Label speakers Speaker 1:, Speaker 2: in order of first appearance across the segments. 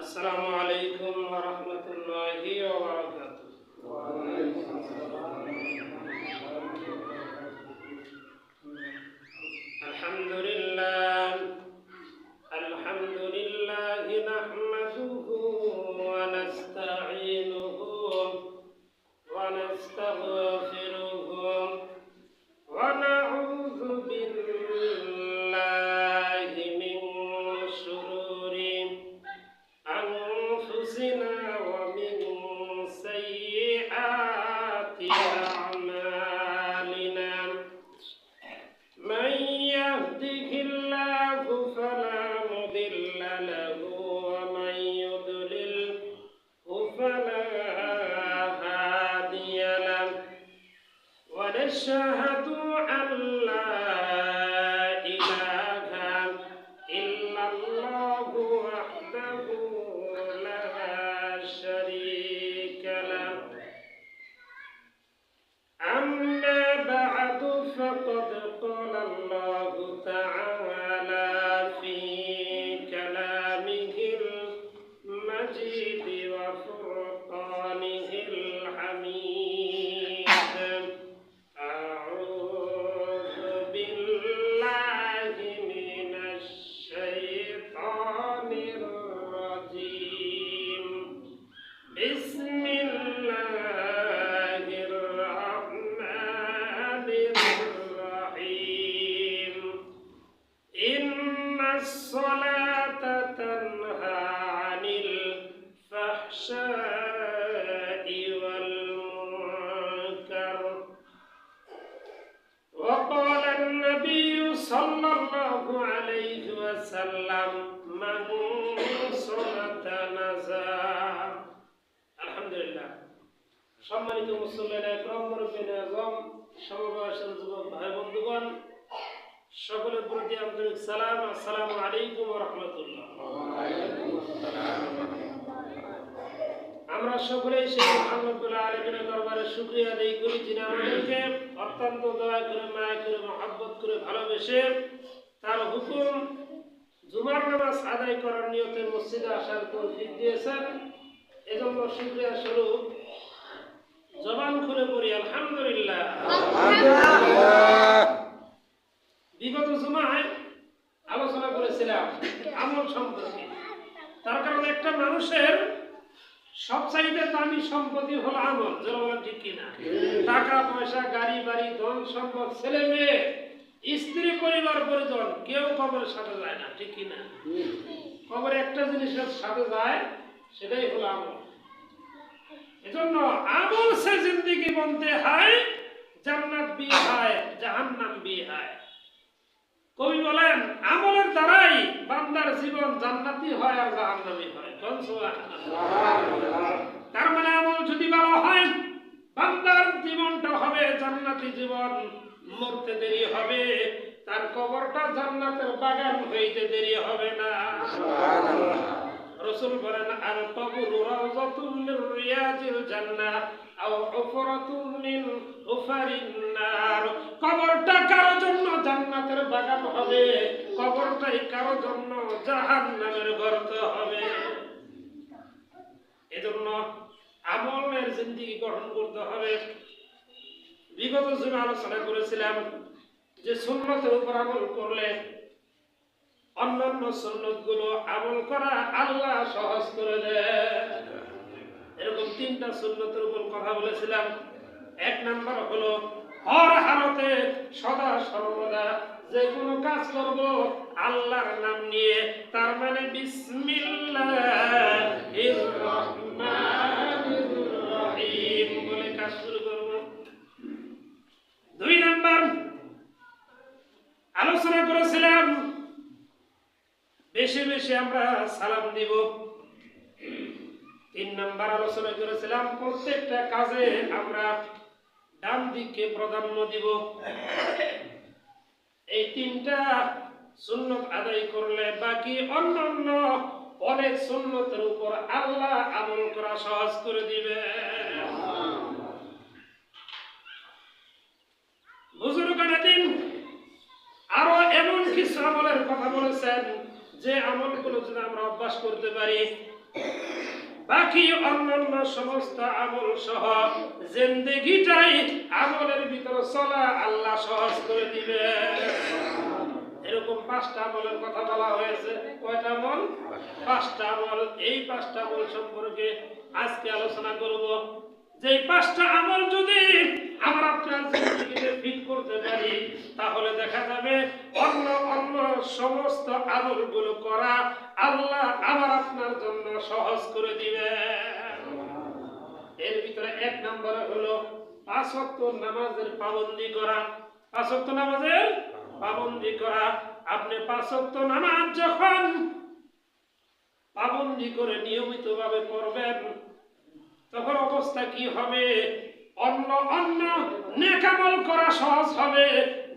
Speaker 1: আসসালামু আলাইকুম ওয়া রাহমাতুল্লাহি ওয়া বারাকাতুহু। আলহামদুলিল্লাহ নাহমাদুহু ওয়া নাস্তাঈনুহু ওয়া নাস্তাগফিরুহু ওয়া নাউযু বিল্লাহি মিন শুরুরি أنفسنا ومن سيئات أعمالنا من يهده الله فلا مضل له ومن يضلله فلا هادي له ونشهد أن لا إله إلا الله وحده شريك له أما بعد فقد قال الله تعالى في كلامه المجيد وفرقانه الحميد أعوذ بالله من الشيطان الرجيم بسم الله الرحمن الرحيم إن الصلاة تنهى عن الفحشاء والمنكر وقال النبي صلى الله عليه وسلم من صمت نزع আলহামদুলিল্লাহ। সম্মানিত মুসল্লিরা ইকরাম, মুরব্বিয়ানে আযম, সমবয়সী যুবক ভাই বন্ধুগণ, সকলের প্রতি আন্তরিক সালাম। আসসালামু আলাইকুম ওয়া রাহমাতুল্লাহ। আমরা সকলেই সেই মহান রব্বুল আলামিনের দরবারে শুকরিয়া আদায় করি, যিনি আমাদেরকে অত্যন্ত দয়া করে, মায়া করে, মহব্বত করে, ভালোবেসে তার হুকুম জুমার নামাজ আদায় করার নিয়তে মসজিদে আসার তৌফিক দিয়েছেন। এজন্য শুকরিয়া স্বরূপ জবান খুলে পড়ি আলহামদুলিল্লাহ। বিগত জুমায় আলোচনা করেছিলাম আমল সম্পর্কে। তার কারণ একটা মানুষের সবচাইতে দামি সম্পত্তি হলো আমল। যারা বলেন ঠিক কিনা? টাকা পয়সা, গাড়ি বাড়ি, ধন সম্পদ, ছেলে মেয়ে, স্ত্রী, পরিবার, পরিজন, কেউ কবরের সাথে যায় না, ঠিক কিনা? কবরে একটা জিনিসের সাথে যায়, সেটাই হলো আমল। এজন্য আমল সে জিন্দেগি বনতে হয়, জান্নাত ভি হয়, জাহান্নাম ভি হয়। কবি বলেন আমলের দ্বারাই বান্দার জীবন জান্নাতি হয় আর জাহান্নামী হয়। তার মানে আমল যদি ভালো হয়, বান্দার জীবনটা হবে জান্নাতি জীবন, মরতে দেরি হবে, তার কবরটা জান্নাতের বাগান হইতে দেরি হবে না। রাসূল বলেন আল কবরু রাওযাতুন মির রিয়াজিল জান্নাহ আও হুফরাতুন মিন হুফারিন নার। কবরটা কারো জন্য জান্নাতের বাগান হবে, কবরটাই কারো জন্য জাহান্নামের গর্ত হবে। এজন্য আমলের জিন্দেগি গঠন করতে হবে। বিগত দিনে আলোচনা করেছিলাম যে সুন্নতের উপর আমল করলে অন্যান্য সুন্নতগুলো আমল করা আল্লাহ সহজ করে দেয়। এরকম তিনটা সুন্নতের উপর কথা বলেছিলাম। এক নাম্বার হলো হর হালতে সদা সর্বদা যে কোনো কাজ করব আল্লাহর নাম নিয়ে, তার মানে বিসমিল্লাহির রহমানির রহিম বলে কাজ শুরু করব। দুই নাম্বার আলোচনা করেছিলাম বেশি বেশি আমরা সালাম দিব। তিন নাম্বার আলোচনা করেছিলাম প্রত্যেকটা কাজে আমরা ডান দিকে প্রাধান্য দিব। এই তিনটা সুন্নত আদায় করলে বাকি অন্যান্য অনেক সুন্নতের উপর আল্লাহ আমল করা সহজ করে দিবে। বুজুর্গানে দিন আরো এমন কিছু আমলের কথা বলেছেন যে আমলগুলো যদি আমরা অভ্যাস করতে পারি বাকি অন্যান্য সমস্ত আমল সহ জিন্দেগিটাই আমলের ভিতর চলা আল্লাহ সহজ করে দিবে। এরকম 5টা আমলের কথা বলা হয়েছে। কয়টা আমল? 5টা আমল। এই 5টা আমল সম্পর্কে আজকে আলোচনা করব। যে 5টা আমল যদি আমরা আপনার জিন্দেগিতে ফিট করতে পারি, তাহলে দেখা যাবে অন্য অন্য সমস্ত আমলগুলো করা আল্লাহ আমার আপনার জন্য সহজ করে দিবে। এর ভিতরে 1 নম্বরে হলো 5 ওয়াক্ত নামাজের পাবন্দি করা। 5 ওয়াক্ত নামাজের পাবন্দি করা। আপনি 5 ওয়াক্ত নামাজ যখন পাবন্দি করে নিয়মিতভাবে পড়বেন, তখন অবস্থা কি হবে? অন্য অন্য নেক আমল করা সহজ হবে।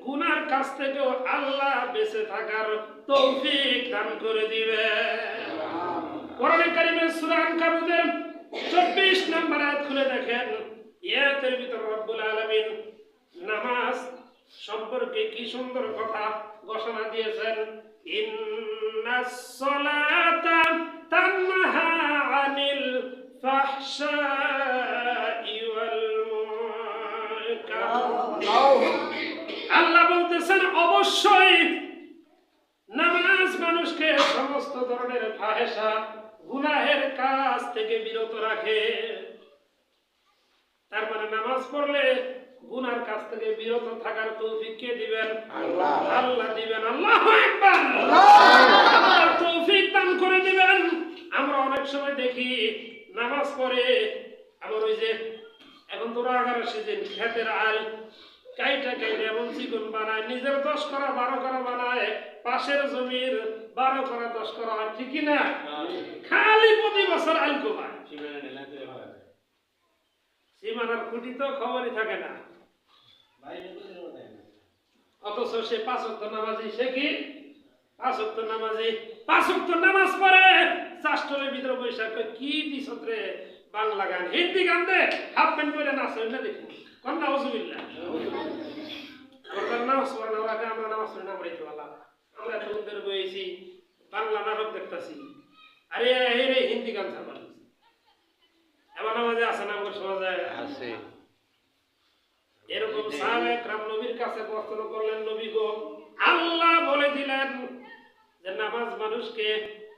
Speaker 1: গুনার কাছ থেকেও আল্লাহ বেঁচে থাকার তৌফিক দান করে দিবে। কোরআনে কারীমের সূরা আনকাবুতের 24 নম্বর আয়াত খুলে দেখেন। এর ভিতর রব্বুল আলামিন নামাজ সম্পর্কে কি সুন্দর কথা ঘোষণা দিয়েছেন। ইন্নাস সালাতা তানহা আনিল ফাহশাই ওয়াল মুনকার। আল্লাহ বলতেছেন অবশ্যই নামাজ মানুষকে সমস্ত ধরনের ফাহেসা গুনাহের কাজ থেকে বিরত রাখে। তার মানে নামাজ পড়লে গুনার কাছ থেকে বিরত থাকার তৌফিক কে দিবেন? আল্লাহ। আল্লাহ দিবেন। আল্লাহু আকবার। আল্লাহ তৌফিক দান করে দিবেন। আমরা অনেক সময় দেখি নামাজ পড়ে আবার ওই যে এখন তো রাগার সিজন, ক্ষেতের আল কাইটা এমন চিকন বানায়, নিজের 10 করা 12 করা বানায়, পাশের জমির 12 করা 10 করা হয়, ঠিক না? খালি প্রতি বছর আল কমায়। সীমানার খুঁটি তো খবরই থাকে না, অথচ সে 5 ওয়াক্ত নামাজি। সে কি 5 ওয়াক্ত নামাজি? 5 ওয়াক্ত নামাজ পড়ে চাষটলের ভিতরে বৈশাখ কি দিছরে বাংলা গান, হিন্দি গান দে, হাফ প্যান্ট পরে নাচে না দেখি কন্যা ওজুবিল্লাহ। নামাজ পড়ে না ওরা, আমরা নামাজ পড়ে না পড়াইতে পারলাম। আমরা তো ওদের বইছি বাংলা নাটক দেখতেছি, আরে রে হিন্দি গান ছাড়া এমন নামাজে আছে না আমার সমাজে আছে। এরকম সাহাবে کرام নবীর কাছে প্রশ্ন করলেন, নবী গো আল্লাহ বলে দিলেন যে নামাজ মানুষকে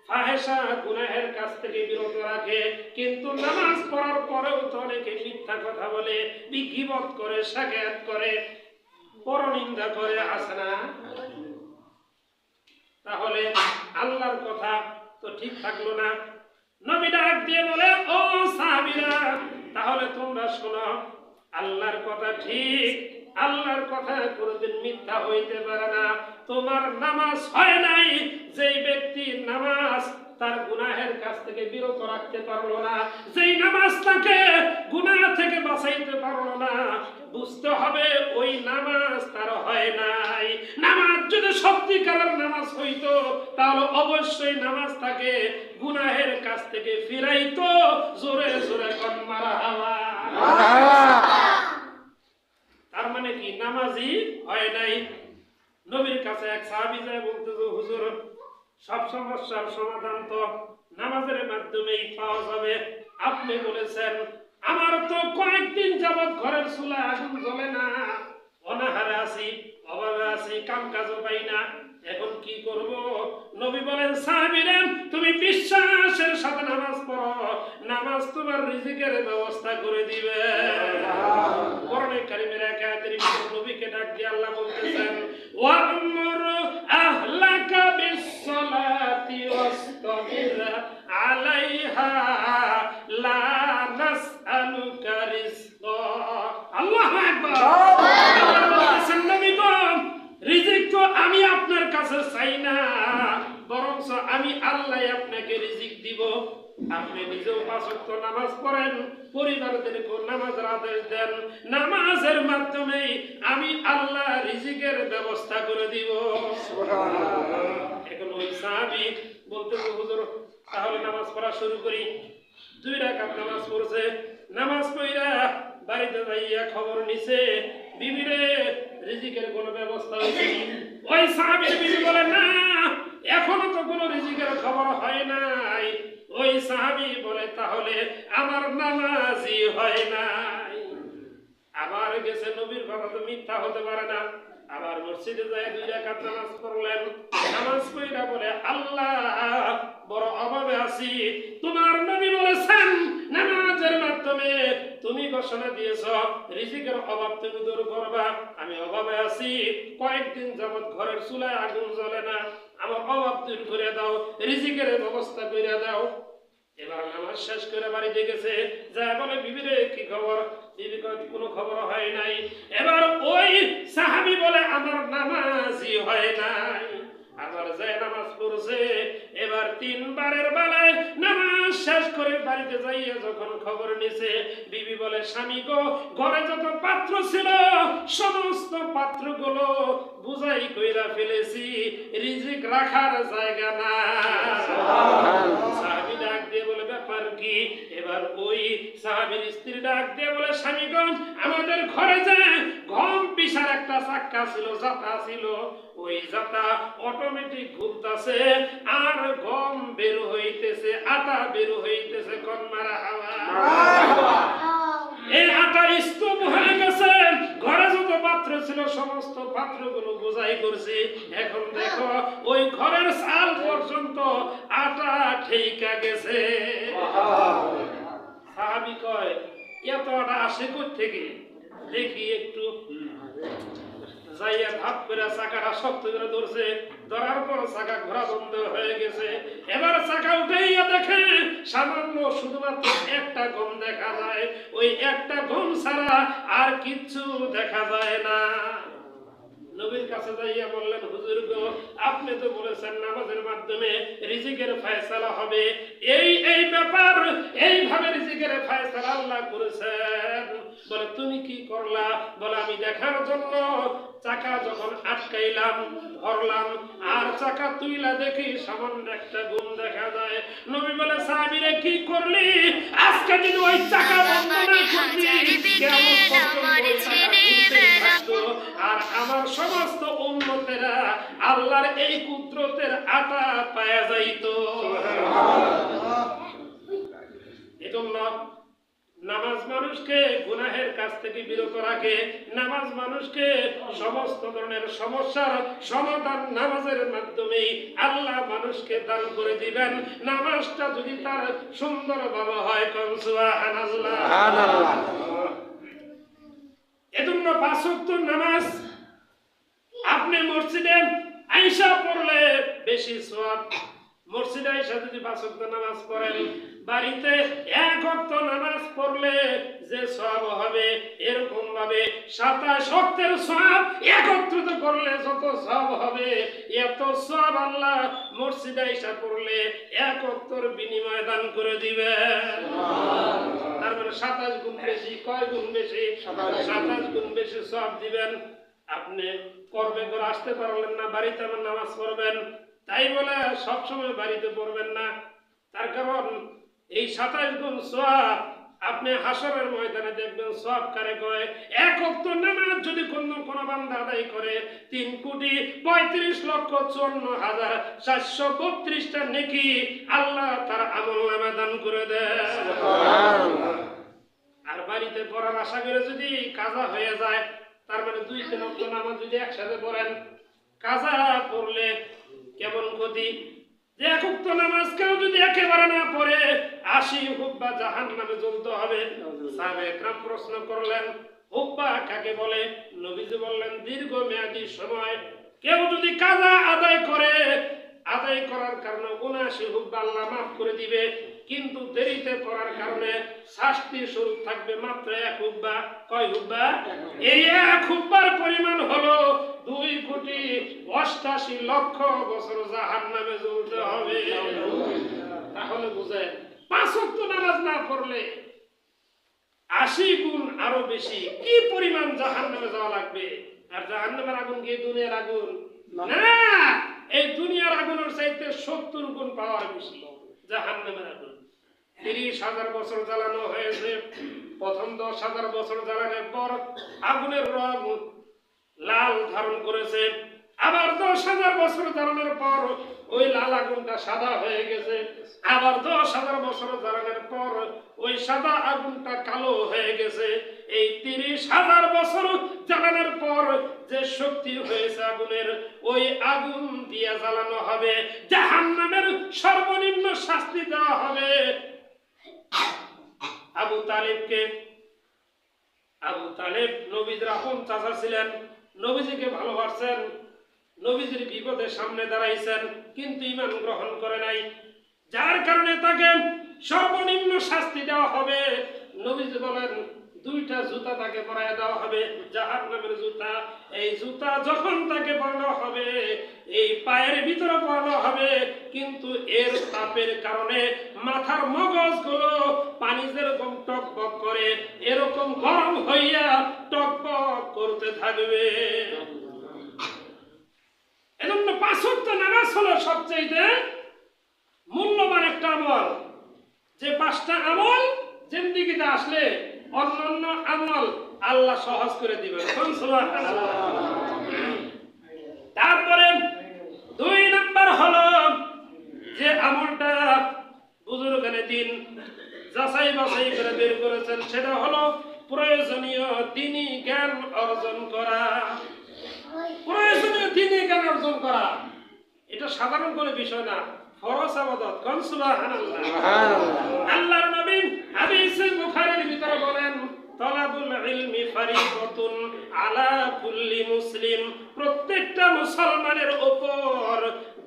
Speaker 1: ফাহেসা গুনাহের কাছ থেকে বিরত রাখে, কিন্তু নামাজ পড়ার পরেও তো অনেকে মিথ্যা কথা বলে, গীবত করে, শাকায়াত করে, পরনিন্দা করে, আছে না? তাহলে আল্লাহর কথা তো ঠিক থাকলো না। নবী ডাক দিয়ে বলে, ও সাহাবীরা তাহলে তোমরা শোনো, আল্লাহর কথা ঠিক, আল্লাহর কথা কোনদিন মিথ্যা হইতে পারে না। তোমার নামাজ হয় নাই, যেই ব্যক্তি নামাজ তার গুনাহের কাছ থেকে বিরত রাখতে পারলো না, যেই নামাজ তাকে গুনাহ থেকে বাঁচাইতে পারলো না, বুঝতে হবে ওই নামাজ তার হয় নাই। নামাজ যদি সত্যিকারের নামাজ হইতো তাহলে অবশ্যই নামাজ তাকে গুনাহের কাছ থেকে ফিরাইতো। জোরে জোরে কোন মারহাবা। তার মানে কি নামাজি হয় নাই। নবীর কাছে এক সাহাবী যায় বলতেছে, হুজুর সব সমস্যার সমাধান তো নামাজের মাধ্যমেই পাওয়া যাবে। আপনি বলেছেন আমার তো কয়েকদিন যাবত ঘরের চুলায় আগুন জ্বলে না, অনাহারে আছি, অভাবে আছি, কাম কাজও পাই না, এখন কি করব? নবী বলেন, সাহাবীরা তুমি বিশ্বাসের সাথে নামাজ পড়ো, নামাজ তোমার রিজিকের ব্যবস্থা করে দিবে। কোরআনে কারীমের এক আয়াতের ভিতরে নবীকে ডাক দিয়ে আল্লাহ বলতেছেন, ওয়া'মুর আহলাকা বিস-সালাতি ওয়াসতাবির আলাইহা লা নাসআলুকা রিজকা। আল্লাহু আকবার। আল্লাহ বলতেছেন, নবী গো রিজিক তো আমি আপনার কাছে চাই না, বরঞ্চ আমি আল্লাহ আপনাকে রিজিক দিব। আপনি নিজেও 5 ওয়াক্ত নামাজ পড়েন, পরিবারদেরকেও নামাজের আদেশ দেন, নামাজের মাধ্যমে আমি আল্লাহ রিজিকের ব্যবস্থা করে দিব। সুবহানাল্লাহ। এখন ওই সাহাবী বলতেছে, হুজুর তাহলে নামাজ পড়া শুরু করি। 2 রাকাত নামাজ পড়ছে, নামাজ পড়া বাড়িতে যাইয়া খবর নিছে, বিবিরে রিজিকের কোনো ব্যবস্থা হইছে? ওই সাহাবীর বিবি বলে, না এখনো তো কোনো রিজিকের খবর হয় নাই। ওই সাহাবী বলে তাহলে আমার নামাজই হয় নাই। আবার গেছে, নবীর কথা তো মিথ্যা হতে পারে না। আবার মসজিদে যায় 2 রাকাত নামাজ পড়লেন। নামাজ পড়া বলে আল্লাহ বড় অভাবে আছি। তোমার নবী বলেছেন নামাজের মাধ্যমে তুমি ঘোষণা দিয়েছো রিজিকের অভাব তুমি দূর করবা। আমি অভাবে আছি, কয়েকদিন যাবত ঘরের চুলায় আগুন জ্বলে না, আমার অভাব দূর করে দাও, রিজিকের ব্যবস্থা করে দাও। এবার নামাজ শেষ করে বাড়িতে গেছে, যা বলে বিবিরে কি খবর? বিবি কয় কোনো খবর হয় নাই। এবার ওই সাহাবী বলে আমার নামাজই হয় নাই। আবার যায় নামাজ পড়ছে। এবার 3 বারের বেলায় নামাজ শেষ করে বাড়িতে যাইয়া যখন খবর নিছে, বিবি বলে স্বামী গো, ঘরে যত পাত্র ছিল সমস্ত পাত্রগুলো বুঝাই কইরা ফেলেছি, রিজিক রাখার জায়গা না। সাহাবী ডাক দিয়ে বলে ব্যাপার কি? এবার ওই সাহাবীর স্ত্রী ডাক দিয়ে বলে স্বামী গো, আমাদের ঘরে যে গম পিষার একটা চাক্কা ছিল, জাতা ছিল, ওই জাতা অটোমেটিক ঘুরতাছে আর গম বের হইতেছে, আটা বের হইতেছে। কোন মারা হাওয়া! এই আটা স্তূপ হয়ে গেছে। ঘরে যত পাত্র ছিল সমস্ত পাত্রগুলো বোঝাই করছে। এখন দেখো ওই ঘরের চাল পর্যন্ত আটা ঠেকা গেছে। সাহাবী কয় এত আটা আসে কোথা থেকে? দেখি একটু যাইয়া ভাত করে চাকাটা শক্ত করে ধরছে, ধরার পর চাকা ঘোরা বন্ধ হয়ে গেছে। এবার চাকা উঠাইয়া দেখে সামান্য শুধুমাত্র একটা গম দেখা যায়, ওই একটা গম ছাড়া আর কিচ্ছু দেখা যায় না। নবীর কাছে যাইয়া বললেন হুজুর গো, আপনি তো বলেছেন নামাজের মাধ্যমে রিজিকের ফয়সালা হবে, এই ব্যাপার এইভাবে রিজিকের ফয়সালা আল্লাহ করেছেন। বলে তুমি কি করলা? বলে আমি দেখার জন্য চাকা যখন আটকাইলাম, ধরলাম আর চাকা তুইলা দেখি সামান্য একটা গুণ দেখা যায়। নবী বলে সাহাবীরে কি করলি? আজকে যদি ওই চাকা বন্ধ না করতি কেমন পর্যন্ত আর আমার সমস্ত উম্মতেরা আল্লাহর এই কুদরতের আটা পায়া যাইতো। এজন্য নামাজ মানুষকে গুনাহের কাছ থেকে বিরত রাখে। নামাজ মানুষকে সমস্ত ধরনের সমস্যার সমাধান নামাজের মাধ্যমে আল্লাহ মানুষকে দান করে দিবেন। নামাজটা যদি তার সুন্দরভাবে হয়, কোন সুবহানাল্লাহ। এজন্য 5 ওয়াক্ত নামাজ আপনি মসজিদে আয়েশা পড়লে বেশি সওয়াব। মসজিদে আয়েশা যদি 5 ওয়াক্ত নামাজ পড়েন, বাড়িতে 1 ওয়াক্ত নামাজ পড়লে যে সওয়াব হবে, এরকম ভাবে 27 ওয়াক্তের সওয়াব একত্রিত করলে যত সওয়াব হবে, এত সওয়াব আল্লাহ মসজিদে আয়েশা পড়লে 1 ওয়াক্তর বিনিময়ে দান করে দিবেন। তার মানে 27 গুণ বেশি। কয় গুণ বেশি? 27 গুণ বেশি সওয়াব দিবেন। আপনি করবে করে আসতে পারলেন না, বাড়িতে আমার নামাজ পড়বেন, তাই বলে সবসময় বাড়িতে পড়বেন না। তার কারণ এই 27 গুণ সওয়াব আপনি হাসরের ময়দানে দেখবেন। সওয়াব কারে কয়? 1 ওয়াক্ত নামাজ যদি কোন বান্দা আদায় করে 3,35,54,432টা নেকি আল্লাহ তার আমলনামা দান করে দেয়। আর বাড়িতে পড়ার আশা করে যদি কাজা হয়ে যায়, তার মানে 2-3 ওয়াক্ত নামাজ যদি একসাথে পড়েন, কাজা পড়লে কেমন ক্ষতি? যে 1 ওয়াক্ত নামাজ কেউ যদি একেবারে না পড়ে 80 হুব্বা জাহান্নামে জ্বলতে হবে। সাহাবায়ে কেরাম প্রশ্ন করলেন হুব্বা কাকে বলে? নবীজি বললেন দীর্ঘমেয়াদী সময় কেউ যদি কাজা আদায় করে, আদায় করার কারণে 79 হুব্বা আল্লাহ মাফ করে দিবে, কিন্তু দেরিতে পড়ার কারণে শাস্তি স্বরূপ থাকবে মাত্র 1 হুব্বা। কয় হুব্বা? এই 1 হুব্বার পরিমাণ হলো 2,88,00,000 বছর জাহান্নামে জ্বলতে হবে। তাহলে বুঝেন 5 ওয়াক্ত নামাজ না পড়লে 80 গুণ আরো বেশি কি পরিমাণ জাহান্নামে যাওয়া লাগবে। আর জাহান্নামের আগুন কি দুনিয়ার আগুন? না, এই দুনিয়ার আগুনের চাইতে 70 গুণ পাওয়ার বেশি জাহান্নামের আগুন। 30,000 বছর জ্বালানো হয়েছে। প্রথম 10,000 বছর জ্বালানোর পর আগুনের রং লাল ধারণ করেছে। আবার 10,000 বছর জ্বালানোর পর ওই লাল আগুনটা সাদা হয়ে গেছে, আবার 10,000 বছর জ্বালানোর পর ওই সাদা আগুনটা কালো হয়ে গেছে। এই 30,000 বছর জ্বালানোর পর যে শক্তি হয়েছে আগুনের, ওই আগুন দিয়ে জ্বালানো হবে, জাহান্নামের সর্বনিম্ন শাস্তি দেওয়া হবে আবু তালিবকে। আবু তালেব নবীজির আপন চাচা ছিলেন, নবীজিকে ভালোবাসেন, নবীজির বিপদের সামনে দাঁড়াইছেন, কিন্তু ঈমান গ্রহণ করে নাই, যার কারণে তাকে সর্বনিম্ন শাস্তি দেওয়া হবে। নবীজি বলেন 2টা জুতা তাকে পরায় দেওয়া হবে, জাহান্নামের জুতা। এই জুতা যখন তাকে পরানো হবে, এই পায়ের ভিতরে পরানো হবে, কিন্তু এর তাপের কারণে মাথার মগজগুলো পানি যেরকম টকবক করে এরকম গরম হইয়া টকবক করতে থাকবে। এজন্য 5 ওয়াক্ত নামাজ হলো সবচেয়ে মূল্যবান একটা আমল, যে 5টা আমল জিন্দেগিতে আসলে অন্যান্য আমল আল্লাহ সহজ করে দিবেন। তারপরে 2 নাম্বার হলো যে আমলটা বুজুর্গানে দিন যাচাই বাছাই করে বের করেছেন, সেটা হলো প্রয়োজনীয় দ্বীনি জ্ঞান অর্জন করা। প্রয়োজনীয় দ্বীনি জ্ঞান অর্জন করা এটা সাধারণ কোনো বিষয় না, ফরজ ইবাদত। কোন সুবহানাল্লাহ। আল্লাহর নবী হাদিসে বুখারীর ভিতরে বলেন, তালাবুল ইলমি ফারিদাতুন আলা কুল্লি মুসলিম, প্রত্যেকটা মুসলমানের উপর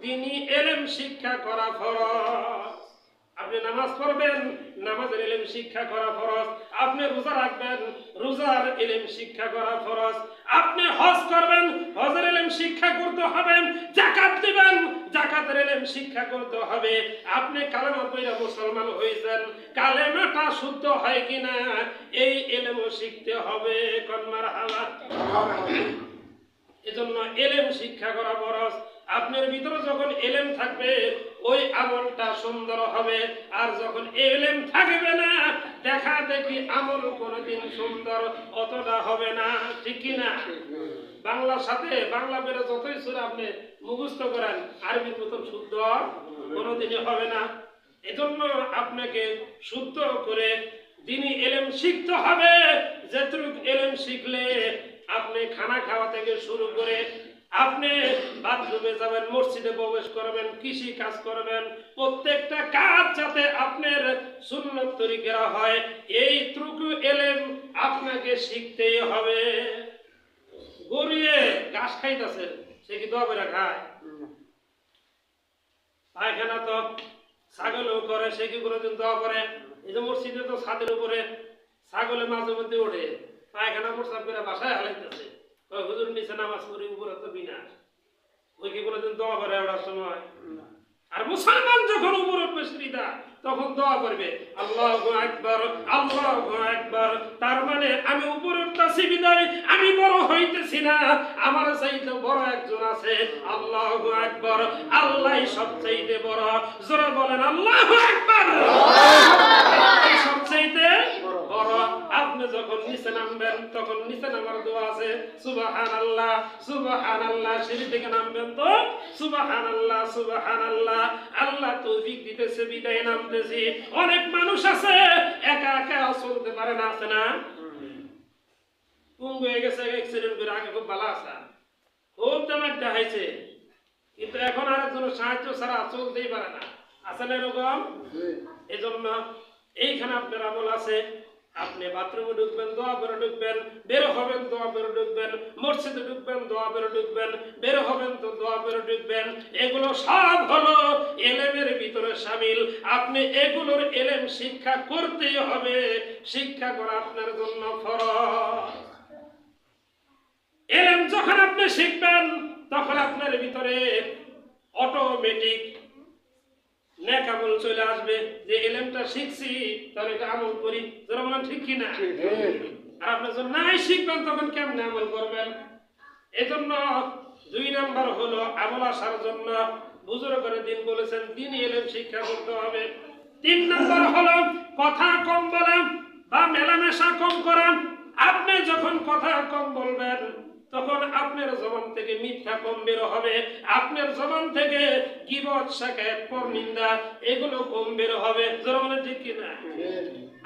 Speaker 1: দ্বীনি ইলম শিক্ষা করা ফরজ। আপনি নামাজ পড়বেন, নামাজের ইলম শিক্ষা করা ফরজ। আপনি রোজা রাখবেন, রোজার ইলম শিক্ষা করা ফরজ। আপনি হজ করবেন, হজের ইলম শিক্ষা করতে হবে। যাকাত দিবেন, যাকাতের ইলম শিক্ষা করতে হবে। আপনি কালেমা পড়ে মুসলমান হইছেন, কালেমাটা শুদ্ধ হয় কিনা এই ইলমও শিখতে হবে। কোন মারহাবা। এজন্য ইলম শিক্ষা করা ফরজ। আপনার ভিতরে যখন ইলম থাকবে ওই আমলটা সুন্দর হবে, আর যখন ইলম থাকবে না দেখা দেখি আমল কোনোদিন সুন্দর অতটা হবে না। ঠিক কি না? বাংলার সাথে বাংলা বেড়ে যতই সূরা আপনি মুখস্থ করেন, আরবির মতন শুদ্ধ কোনোদিনই হবে না। এজন্য আপনাকে শুদ্ধ করে দ্বীনি ইলম শিখতে হবে। যেটুকু ইলম শিখলে আপনি খানা খাওয়া থেকে শুরু করে আপনি বাথরুমে যাবেন, মসজিদে প্রবেশ করবেন, কৃষি কাজ করবেন, প্রত্যেকটা কাজ যাতে আপনার সুন্নত তরিকা হয়, এই টুকু ইলম আপনাকে শিখতেই হবে। গরুয়ে ঘাস খাইতেছে, সে কি দোয়া করে খায়? পায়খানা তো ছাগলও করে, সে কি কোনোদিন দোয়া করে? এই যে মসজিদে তো ছাদের উপরে ছাগলে মাঝে মধ্যে ওঠে, পায়খানা প্রস্রাব করে বাসায় হালাইতেছে, হুজুর নিচে নামাজ পড়ি, উপরে তো বিনাশ। ওই কি কোনোদিন দোয়া করে ওঠার সময়? আর মুসলমান যখন উপরে উঠবে সিজদা, তখন দোয়া করবে আল্লাহু আকবার, আল্লাহু আকবার। তার মানে আমি উপরে উঠতেছি বিদায় আমি বড় হইতেছি না, আমার চাইতে বড় একজন আছে। আল্লাহু আকবার, আল্লাহই সবচাইতে বড়। জোরে বলেন আল্লাহু আকবার। সবচাইতে বড়। আপনি যখন নিচে নামবেন তখন নিচে নামার দোয়া আছে সুবহানাল্লাহ সুবহানাল্লাহ। সিঁড়ি থেকে নামবেন তো সুবহানাল্লাহ সুবহানাল্লাহ। আল্লাহ তৌফিক দিতেছে বিদায় নামতেছি। অনেক মানুষ আছে একা একা চলতে পারে না, আছে না? পঙ্গু হয়ে গেছে, অ্যাক্সিডেন্ট করে, আগে খুব ভালো আছে, খুব দামাক দেখাইছে, কিন্তু এখন আর একজনের সাহায্য ছাড়া চলতেই পারে না, আছে না এরকম? এই জন্য এইখানে আপনার আমল আছে। আপনি বাথরুমে ঢুকবেন, দোয়া করে ঢুকবেন, বের হবেন দোয়া করে ঢুকবেন, মসজিদে ঢুকবেন দোয়া করে ঢুকবেন, বের হবেন তো দোয়া করে ঢুকবেন। এগুলো সব হলো ইলমের ভিতরে শামিল। আপনি এগুলোর ইলম শিক্ষা করতেই হবে, শিক্ষা করা আপনার জন্য ফরজ। ইলম যখন আপনি শিখবেন তখন আপনার ভিতরে অটোমেটিক নেক আমল চলে আসবে, যে ইলমটা শিখছি তাহলে এটা আমল করি। যারা বলেন ঠিক কি না? আর আপনি যখন নাই শিখবেন তখন কেমনে আমল করবেন? এজন্য 2 নাম্বার হলো আমল আসার জন্য বুজুর্গরা দিন বলেছেন দ্বীনি ইলম শিক্ষা করতে হবে। 3 নাম্বার হলো কথা কম বলা বা মেলামেশা কম করা। আপনি যখন কথা কম বলবেন তখন আপনার জবান থেকে মিথ্যা কম বের হবে, আপনার জবান থেকে গীবত, শাকায়াত, পরনিন্দা এগুলো কম বের হবে। জোরে বলেন ঠিক কিনা?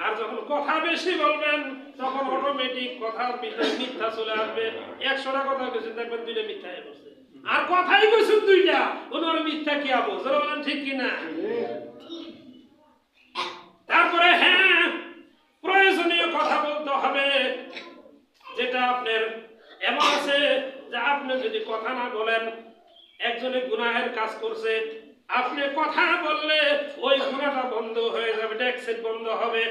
Speaker 1: আর যখন কথা বেশি বলবেন তখন অটোমেটিক কথার ভিতরে মিথ্যা চলে আসবে। 100টা কথা কিছু দেখবেন 2টা মিথ্যা হয়ে বসে, আর কথাই কিছু 2টা, ওনার মিথ্যা কি আবো? জোরে বলেন ঠিক কিনা? তারপরে হ্যাঁ, প্রয়োজনীয় কথা বলতে হবে। যেটা আপনার এমন আছে যে আপনি যদি কথা না বলেন, একজনে গুনাহের কাজ করছে, আপনি কথা বললে ওই গুনাহটা বন্ধ হয়ে যাবে, ডেক্সেট বন্ধ হবে।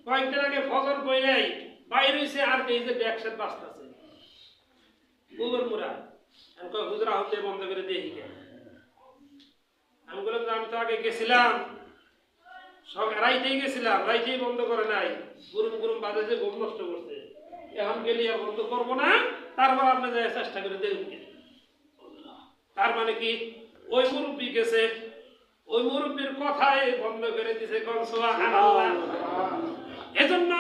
Speaker 1: কয়েকদিন আগে ফজর পড়াই বাইরে হইছে, আর এই যে ডেক্সেট বাজতাছে বুবর মুরা, আমি কই হুজরা হতে বন্ধ করে দেখি কেন? আমি বললাম আমি তো আগে গেছিলাম, সব রাইতেই গেছিলাম, রাইতেই বন্ধ করে নাই, গুরুম গুরুম বাজে যে ঘুম নষ্ট করছে, এখন গেলে আর বন্ধ করবো না, তারপর আপনি যাই চেষ্টা করে দেখুন। তার মানে কি ওই মুরব্বী গেছে, ওই মুরব্বীর কথাই বন্ধ করে দিছে। এজন্য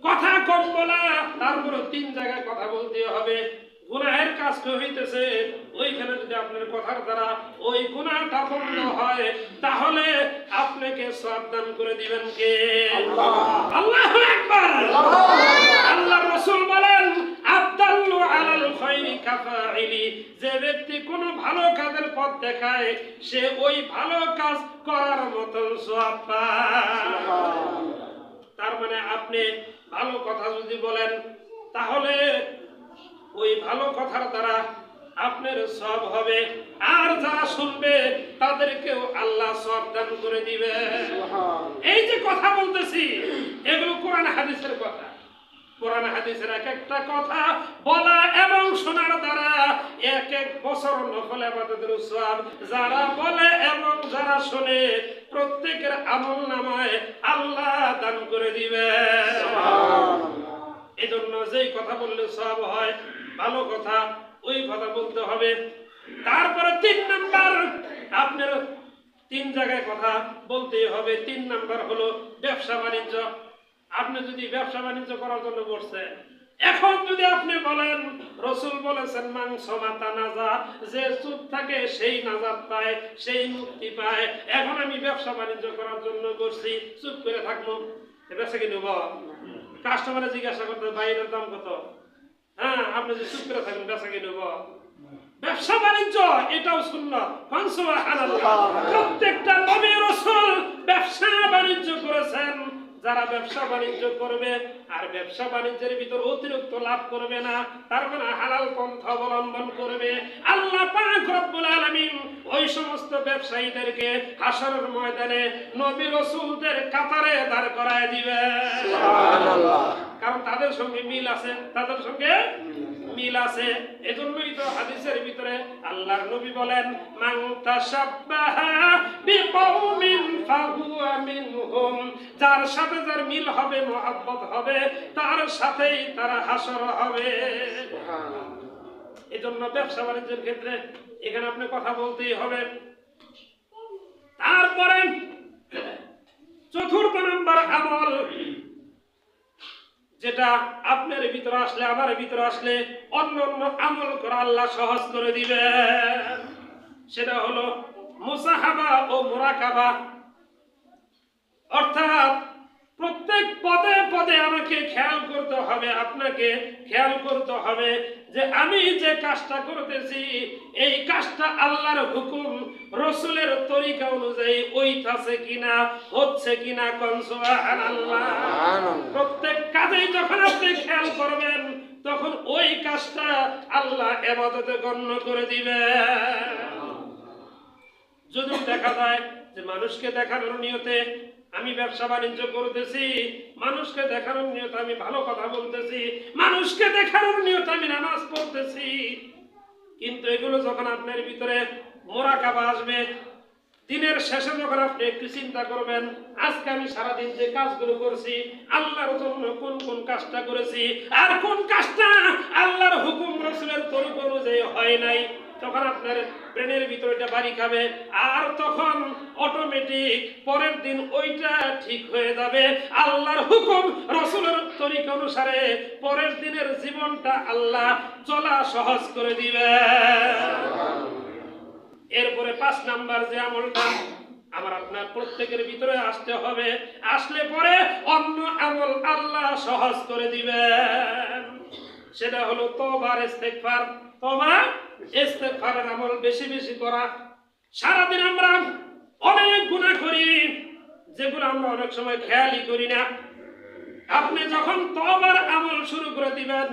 Speaker 1: কথা কম বলা, তারপরে 3 জায়গায় কথা বলতে হবে। গুনাহের কাজ হইতেছে, ওইখানে যদি আপনার কথার দ্বারা ওই গুনাহটা বন্ধ হয়, তাহলে আপনাকে সাবধান করে দিবেন কে? আল্লাহ। আল্লাহু আকবার। আল্লাহ রাসূল বলেন, আদাল্লু আলাল খায়রি কাফাইলি, যে ব্যক্তি কোনো ভালো কাজের পথ দেখায়, সে ওই ভালো কাজ করার মতন সওয়াব পায়। তার মানে আপনি ভালো কথা যদি বলেন, তাহলে ওই ভালো কথার দ্বারা আপনার সওয়াব হবে, আর যারা শুনবে তাদেরকেও আল্লাহ সওয়াব দান করে দিবে। এই যে কথা বলতেছি, এগুলো কোরআন হাদিসের কথা। কোরআন হাদিসের এক একটা কথা বলা এবং শোনার দ্বারা 1 বছর নফল ইবাদতের সওয়াব যারা বলে এবং যারা শুনে, প্রত্যেকের আমলনামায় আল্লাহ দান করে দিবে। এজন্য যেই কথা বললে সওয়াব হয়, ভালো কথা, ওই কথা বলতে হবে। তারপরে 3 নাম্বার, আপনার 3 জায়গায় কথা বলতে হবে। 3 নাম্বার হলো ব্যবসা বাণিজ্য। আপনি যদি ব্যবসা বাণিজ্য করার জন্য বসছেন, এখন যদি আপনি বলেন রাসূল বলেছেন মাংস মাতা নাজা, যে চুপ থাকে সেই নাজাত পায়, সেই মুক্তি পায়। এখন আমি ব্যবসা বাণিজ্য করার জন্য করছি, চুপ করে থাকবো, ব্যবসা কি নেব? কাস্টমারে জিজ্ঞাসা করতে বাইরের দাম কত, হ্যাঁ আপনি যে চুপ করে থাকেন, ব্যবসা কি নেব? ব্যবসা বাণিজ্য এটাও সুন্নাত। সুবহানাল্লাহ। প্রত্যেকটা নবী রাসূল ব্যবসা বাণিজ্য করেছেন। যারা ব্যবসা বাণিজ্য করবে আর ব্যবসা বাণিজ্যের ভিতর অতিরিক্ত লাভ করবে না, তার মানে হালাল পন্থা অবলম্বন করবে, আল্লাহ পাক রব্বুল আলামিন ওই সমস্ত ব্যবসায়ীদেরকে হাশরের ময়দানে নবী রাসূলদের কাতারে দাঁড় করায় দিবে। সুবহানাল্লাহ। কারণ তাদের সঙ্গে মিল আছে, তাদের সঙ্গে মিল আছে। এজন্যই তো হাদিসের ভিতরে আল্লাহর নবী বলেন, মান তাশাব্বাহা বিকওমিন ফাহুয়া মিনহুম, যার সাথে যার মিল হবে, মহব্বত হবে, তার সাথেই তারা হাসর হবে। এজন্য ব্যবসা বাণিজ্যের ক্ষেত্রে এখানে আপনি কথা বলতেই হবে। তারপরে 4 নম্বর আমল, যেটা আপনার ভিতরে আসলে, আমার ভিতরে আসলে অন্য অন্য আমল করা আল্লাহ সহজ করে দিবে, সেটা হলো মুসাহাবা ও মুরাকাবা। অর্থাৎ প্রত্যেক পদে পদে আমাকে খেয়াল করতে হবে, আপনাকে খেয়াল করতে হবে যে আমি যে কাজটা করতেছি, এই কাজটা আল্লাহর হুকুম, রাসূলের তরিকা অনুযায়ী হইতাছে কিনা, হচ্ছে কিনা। কোন সুবহানাল্লাহ। প্রত্যেক কাজেই যখন আপনি খেয়াল করবেন, তখন ওই কাজটা আল্লাহ ইবাদতে গণ্য করে দিবে। যদি দেখা যায় যে মানুষকে দেখানোর নিয়তে আমি ব্যবসা বাণিজ্য করতেছি, মানুষকে দেখানোর নিয়তে আমি ভালো কথা বলতেছি, মানুষকে দেখানোর নিয়তে আমি নামাজ পড়তেছি, কিন্তু এগুলো যখন আপনার ভিতরে মুরাকাবা আসবে, দিনের শেষে যখন আপনি একটু চিন্তা করবেন, আজকে আমি সারাদিন যে কাজগুলো করছি, আল্লাহর জন্য কোন কোন কাজটা করেছি, আর কোন কাজটা আল্লাহর হুকুম রাসূলের তরিকা অনুযায়ী হয় নাই, তখন আপনার ব্রেনের ভিতরে এটা বাড়ি খাবে, আর তখন অটোমেটিক পরের দিন ওইটা ঠিক হয়ে যাবে। আল্লাহর হুকুম রাসূলের তরিকা অনুসারে পরের দিনের জীবনটা আল্লাহ চলা সহজ করে দিবে। এরপরে 5 নাম্বার যে আমলটা আমার আপনার প্রত্যেকের ভিতরে আসতে হবে, আসলে পরে অন্য আমল আল্লাহ সহজ করে দিবেন। সেটা হলো তওবা আর ইস্তেগফার। তওবা ইস্তেগফারের আমল বেশি বেশি করা। সারাদিন আমরা অনেক গুনাহ করি, যেগুলো আমরা অনেক সময় খেয়ালই করি না। আপনি যখন তওবার আমল শুরু করে দিবেন,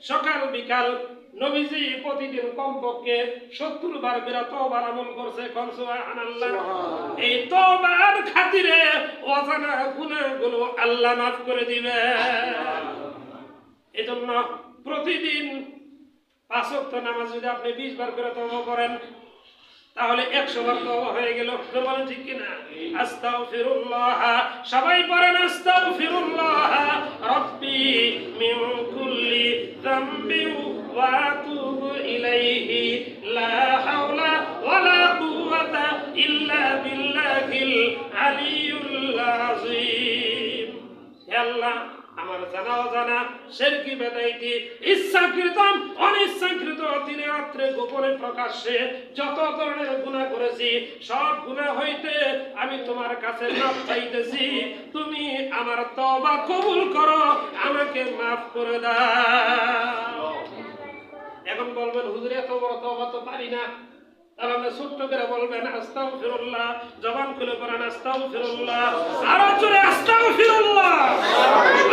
Speaker 1: সকাল বিকাল নবীজি প্রতিদিন কমপক্ষে 70 বার করে তওবার আমল করছে। কোন সুবহানাল্লাহ। এই তওবার খাতিরে অজানা গুনাহগুলো আল্লাহ মাফ করে দিবে। এজন্য প্রতিদিন 5 ওয়াক্ত নামাজ যদি আপনি 20 বার করে তওবা করেন, তাহলে 100 বার তওবা হয়ে গেল। বলেন ঠিক কিনা? আস্তাগফিরুল্লাহ, সবাই পড়েন আস্তাগফিরুল্লাহ রাব্বি মিন কুল্লি যামবি ওয়া আতুবু ইলাইহি লা হাওলা ওয়ালা কুওয়াতা ইল্লা বিল্লাহিল আলিয়্যুল আযীম। হে আল্লাহ, আমার জানা অজানা শিরকি বেদাইতি ইচ্ছাকৃত অনিচ্ছাকৃত দিনে রাত্রে গোপনে প্রকাশ্যে যত ধরনের গুনাহ করেছি, সব গুনাহ হইতে আমি তোমার কাছে মাফ চাইতেছি। তুমি আমার তওবা কবুল করো, আমাকে মাফ করে দাও। এখন বলবেন হুজুর এত বড় তওবা তো পারি না, তাহলে ছোট্ট করে বলবেন আস্তাগফিরুল্লাহ। জবান খুলে পড়েন আস্তাগফিরুল্লাহ, আরো জোরে আস্তাগফিরুল্লাহ।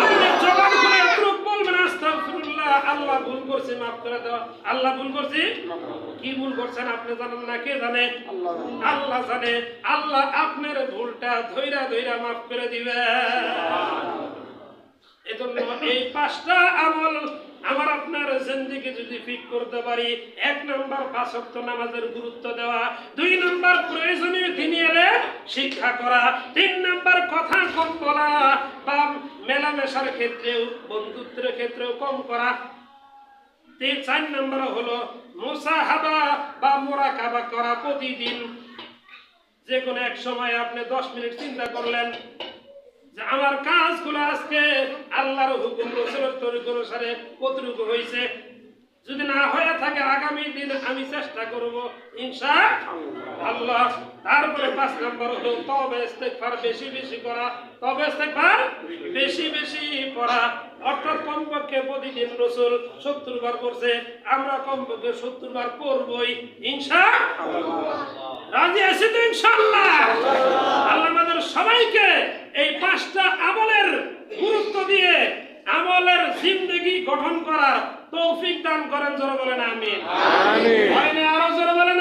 Speaker 1: আপনি জবান খুলে একটু বলবেন আস্তাগফিরুল্লাহ। আল্লাহ ভুল করছি, মাফ করে দাও। আল্লাহ ভুল করছি, কি ভুল করছেন আপনি জানেন না? কে জানে? আল্লাহ জানে। আল্লাহ আপনার ভুলটা ধইরা ধইরা মাফ করে দিবে। এজন্য এই 5টা আমল আমার আপনার জিন্দেগি যদি ফিট করতে পারি, 1 নাম্বার 5 ওয়াক্ত নামাজের গুরুত্ব দেওয়া, 2 নাম্বার প্রয়োজনীয় দ্বীনি ইলম শিক্ষা করা, 3 নাম্বার কথা কম বলা বা মেলামেশার ক্ষেত্রেও বন্ধুত্বের ক্ষেত্রেও কম করা, 4 নাম্বার হলো মুসাহাবা বা মুরাকাবা করা। প্রতিদিন যে কোনো এক সময় আপনি 10 মিনিট চিন্তা করলেন যে আমার কাজগুলো আজকে আল্লাহর হুকুম রাসূলের তরিকা অনুসারে কতটুকু হয়েছে। যদি না হয়ে থাকে আগামী দিন আমি চেষ্টা করব ইনশাআল্লাহ। তারপরে 5 নাম্বার হলো তওবা ইস্তেগফার বেশি বেশি করা। তওবা ইস্তেগফার বেশি বেশি পড়া, অর্থাৎ কমপক্ষে প্রতিদিন রাসূল 70 বার করছে, আমরা কমপক্ষে 70 বার পড়বই ইনশাআল্লাহ। রাজি আছি তো ইনশাআল্লাহ? আল্লাহ আমাদের সবাইকে এই 5টা আমলের গুরুত্ব দিয়ে আমলের জিন্দেগি গঠন করার তৌফিক দান করেন। জোরে বলেন আমিন। আমিন। আরো জোরে বলেন